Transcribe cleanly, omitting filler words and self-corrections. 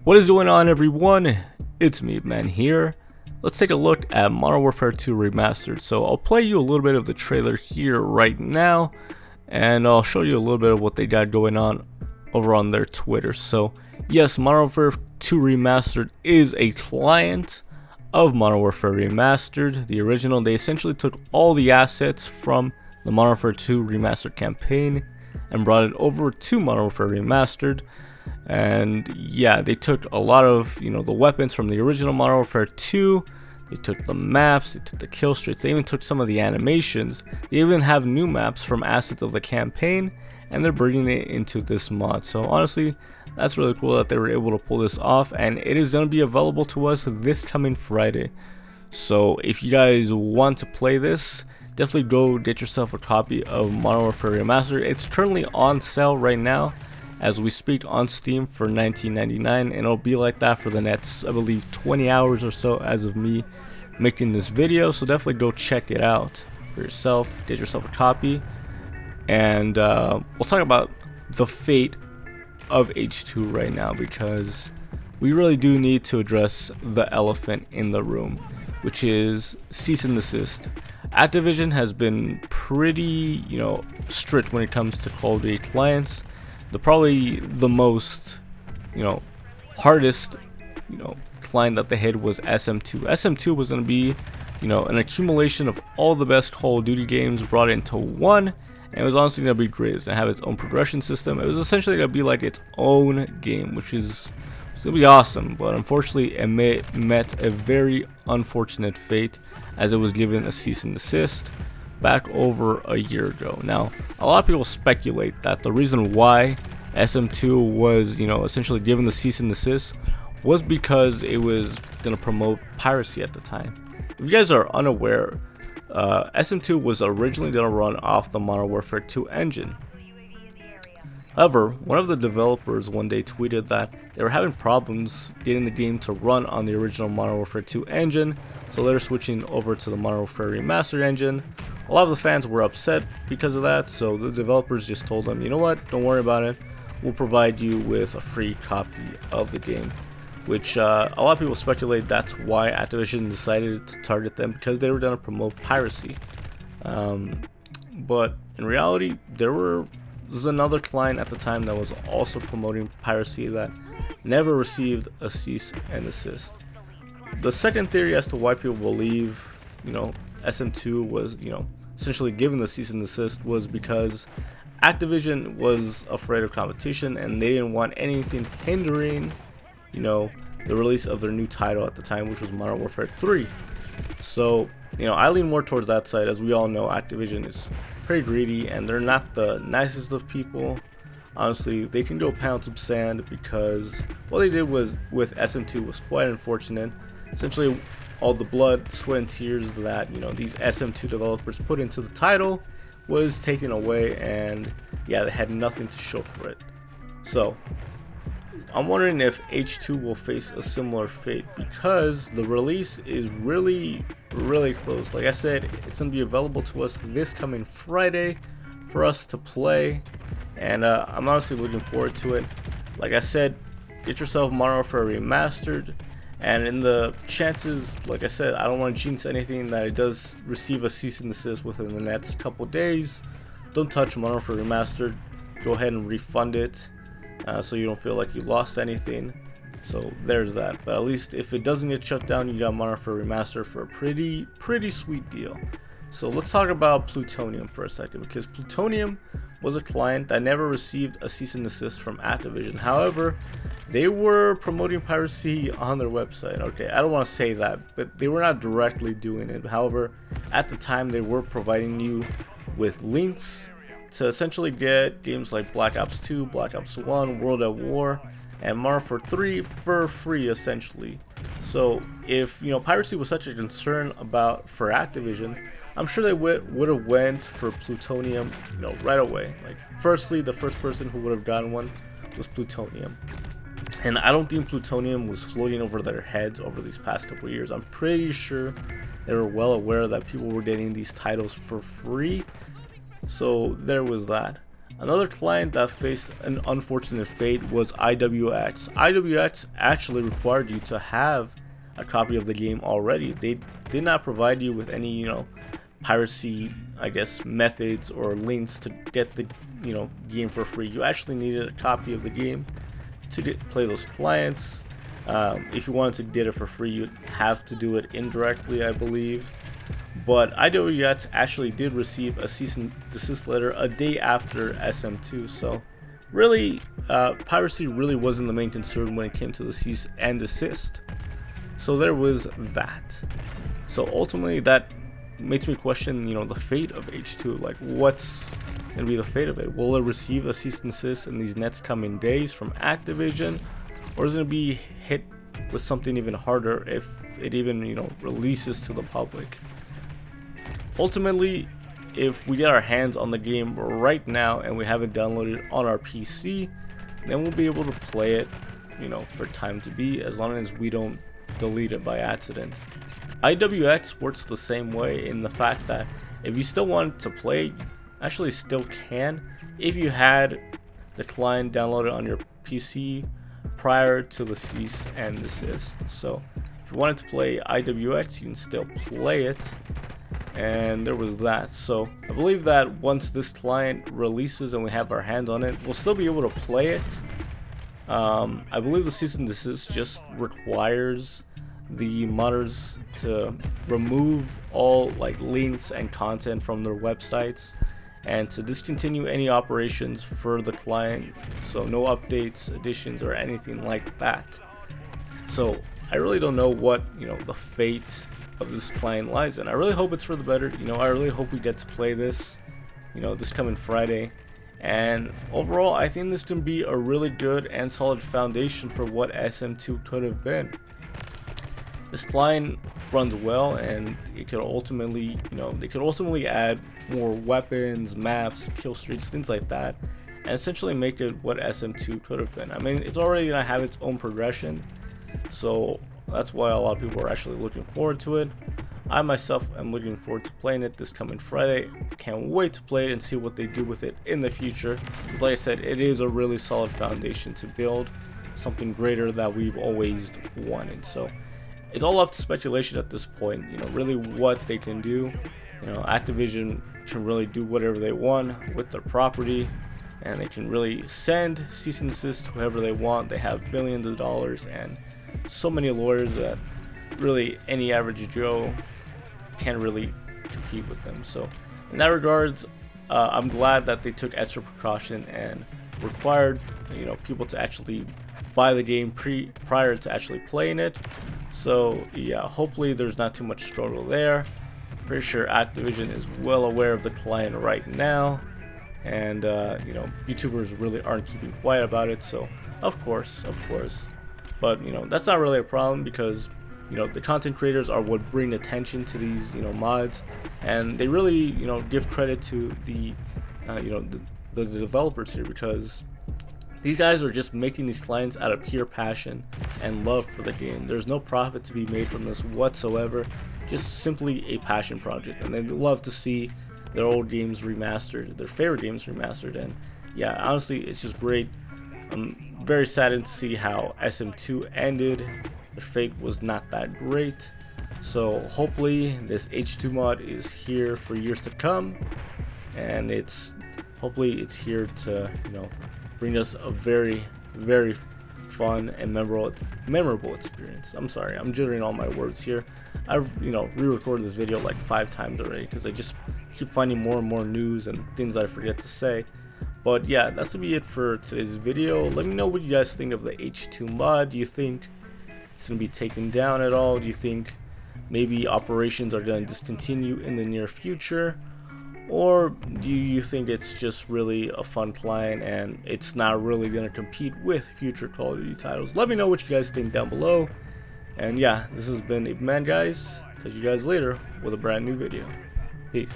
What is going on, everyone? It's me, man, here. Let's take a look at Modern Warfare 2 Remastered. So I'll play you a little bit of the trailer here right now, and I'll show you a little bit of what they got going on over on their Twitter. So yes, Modern Warfare 2 Remastered is a client of Modern Warfare Remastered, the original. They essentially took all the assets from the Modern Warfare 2 Remastered campaign and brought it over to Modern Warfare Remastered. And yeah, they took a lot of, the weapons from the original Modern Warfare 2. They took the maps, they took the kill streaks, they even took some of the animations. They even have new maps from assets of the campaign, and they're bringing it into this mod. So honestly, that's really cool that they were able to pull this off, and it is going to be available to us this coming Friday. So if you guys want to play this, definitely go get yourself a copy of Modern Warfare Remastered. It's currently on sale right now as we speak on Steam for $19.99, and it'll be like that for the next, I believe, 20 hours or so as of me making this video. So definitely go check it out for yourself, get yourself a copy, and we'll talk about the fate of H2 right now, because we really do need to address the elephant in the room, which is cease and desist. Activision has been pretty, strict when it comes to Call of Duty clients. Probably the most, hardest, client that they had was SM2. SM2 was going to be, an accumulation of all the best Call of Duty games brought into one, and it was honestly going to be great. It's going to have its own progression system. It was essentially going to be like its own game, which is going to be awesome. But unfortunately, it met a very unfortunate fate, as it was given a cease and desist back over a year ago. Now, a lot of people speculate that the reason why SM2 was, essentially given the cease and desist was because it was going to promote piracy at the time. If you guys are unaware, SM2 was originally going to run off the Modern Warfare 2 engine. However, one of the developers one day tweeted that they were having problems getting the game to run on the original Modern Warfare 2 engine, so they're switching over to the Modern Warfare Remastered engine. A lot of the fans were upset because of that, so the developers just told them, you know what, don't worry about it, we'll provide you with a free copy of the game. Which a lot of people speculate that's why Activision decided to target them, because they were going to promote piracy. But in reality, there was another client at the time that was also promoting piracy that never received a cease and desist. The second theory as to why people believe, SM2 was, essentially given the cease and desist was because Activision was afraid of competition, and they didn't want anything hindering, the release of their new title at the time, which was Modern Warfare 3. So, I lean more towards that side. As we all know, Activision is pretty greedy, and they're not the nicest of people. Honestly, they can go pound some sand, because what they did was with SM2 was quite unfortunate. Essentially, all the blood, sweat, and tears that these SM2 developers put into the title was taken away, and yeah, they had nothing to show for it. So I'm wondering if H2 will face a similar fate, because the release is really close. Like I said, it's gonna be available to us this coming Friday for us to play, and I'm honestly looking forward to it. Like I said, get yourself Modern Warfare Remastered. And in the chances, like I said, I don't want to jinx anything, that it does receive a cease and desist within the next couple days, don't touch Modern Warfare Remastered. Go ahead and refund it, so you don't feel like you lost anything. So there's that. But at least if it doesn't get shut down, you got Modern Warfare Remastered for a pretty sweet deal. So let's talk about Plutonium for a second, because Plutonium was a client that never received a cease and desist from Activision. However, they were promoting piracy on their website. Okay, I don't want to say that, but they were not directly doing it. However, at the time, they were providing you with links to essentially get games like Black Ops 2, Black Ops 1, World at War, and Modern Warfare 3 for free, essentially. So if piracy was such a concern for Activision, I'm sure they would have went for Plutonium, right away. Like, firstly, the first person who would have gotten one was Plutonium. And I don't think Plutonium was floating over their heads over these past couple of years. I'm pretty sure they were well aware that people were getting these titles for free. So there was that. Another client that faced an unfortunate fate was IWX. IWX actually required you to have a copy of the game already. They did not provide you with any, piracy, I guess, methods or links to get the, game for free. You actually needed a copy of the game to play those clients. If you wanted to get it for free, you'd have to do it indirectly, I believe. But IWX actually did receive a cease and desist letter a day after SM2, so really, piracy really wasn't the main concern when it came to the cease and desist. So there was that. So ultimately, that makes me question, the fate of H2. Like, what's gonna be the fate of it? Will it receive a cease and desist in these next coming days from Activision, or is it gonna be hit with something even harder if it even, releases to the public? Ultimately, if we get our hands on the game right now and we have it downloaded on our PC, then we'll be able to play it, for time to be, as long as we don't delete it by accident. IWX works the same way in the fact that if you still want to play, you actually still can if you had the client downloaded on your PC prior to the cease and desist. So if you wanted to play IWX, you can still play it. And there was that. So I believe that once this client releases and we have our hands on it, we'll still be able to play it. I believe the cease and desist just requires the modders to remove all links and content from their websites and to discontinue any operations for the client, so no updates, additions, or anything like that. So I really don't know what the fate of this client lies in. I really hope it's for the better. I really hope we get to play this this coming Friday, and overall I think this can be a really good and solid foundation for what SM2 could have been. This client runs well, and it could ultimately, they could ultimately add more weapons, maps, kill streaks, things like that, and essentially make it what SM2 could have been. I mean, it's already gonna have its own progression, so that's why a lot of people are actually looking forward to it. I myself am looking forward to playing it this coming Friday. Can't wait to play it and see what they do with it in the future, because like I said, it is a really solid foundation to build something greater that we've always wanted. So it's all up to speculation at this point, really what they can do. Activision can really do whatever they want with their property, and they can really send cease and desist to whoever they want. They have billions of dollars and so many lawyers that really any average Joe can't really compete with them. So in that regards, I'm glad that they took extra precaution and required people to actually buy the game prior to actually playing it. So yeah, hopefully there's not too much struggle there. Pretty sure Activision is well aware of the client right now, and YouTubers really aren't keeping quiet about it. So of course, but that's not really a problem, because the content creators are what bring attention to these mods, and they really give credit to the the developers here, because these guys are just making these clients out of pure passion and love for the game. There's no profit to be made from this whatsoever, just simply a passion project, and they love to see their old games remastered, their favorite games remastered. And yeah, honestly, it's just great. I'm very saddened to see how SM2 ended. Their fate was not that great. So hopefully this H2 mod is here for years to come, and hopefully it's here to bring us a very, very fun and memorable experience. I'm sorry, I'm jittering all my words here. I've re-recorded this video like 5 times already, because I just keep finding more and more news and things I forget to say. But yeah, that's gonna be it for today's video. Let me know what you guys think of the H2 mod. Do you think it's gonna be taken down at all? Do you think maybe operations are gonna discontinue in the near future? Or do you think it's just really a fun client and it's not really going to compete with future Call of Duty titles? Let me know what you guys think down below. And yeah, this has been Man, guys. Catch you guys later with a brand new video. Peace.